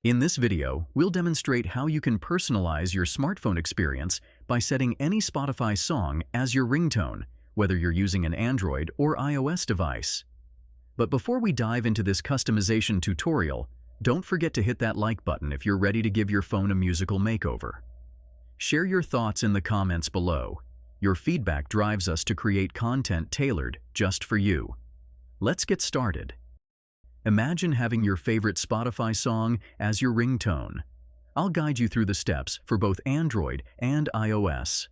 In this video, we'll demonstrate how you can personalize your smartphone experience by setting any Spotify song as your ringtone, whether you're using an Android or iOS device. But before we dive into this customization tutorial, don't forget to hit that like button if you're ready to give your phone a musical makeover. Share your thoughts in the comments below. Your feedback drives us to create content tailored just for you. Let's get started. Imagine having your favorite Spotify song as your ringtone. I'll guide you through the steps for both Android and iOS.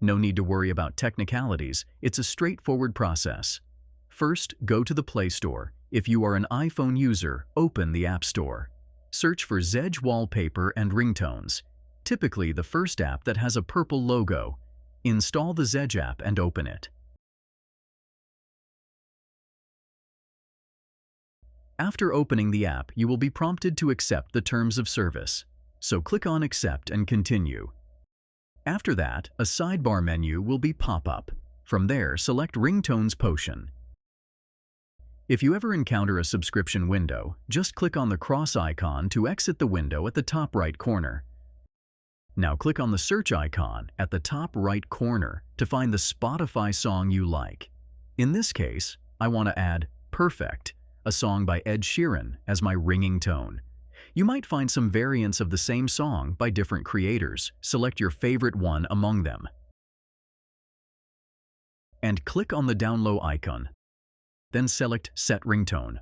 No need to worry about technicalities, it's a straightforward process. First, go to the Play Store. If you are an iPhone user, open the App Store. Search for Zedge Wallpaper and Ringtones, typically the first app that has a purple logo. Install the Zedge app and open it. After opening the app, you will be prompted to accept the terms of service. So click on Accept and Continue. After that, a sidebar menu will pop up. From there, select Ringtones Potion. If you ever encounter a subscription window, just click on the cross icon to exit the window at the top right corner. Now click on the search icon at the top right corner to find the Spotify song you like. In this case, I want to add Perfect, a song by Ed Sheeran, as my ringing tone. You might find some variants of the same song by different creators. Select your favorite one among them. And click on the download icon. Then select Set Ringtone.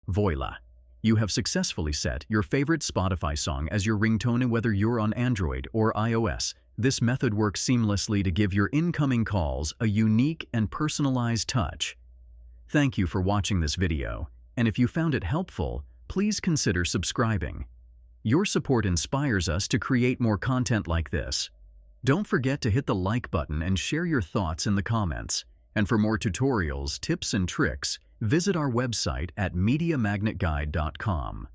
Voila! You have successfully set your favorite Spotify song as your ringtone, whether you're on Android or iOS. This method works seamlessly to give your incoming calls a unique and personalized touch. Thank you for watching this video, and if you found it helpful, please consider subscribing. Your support inspires us to create more content like this. Don't forget to hit the like button and share your thoughts in the comments. And for more tutorials, tips, and tricks, visit our website at MediaMagnetGuide.com.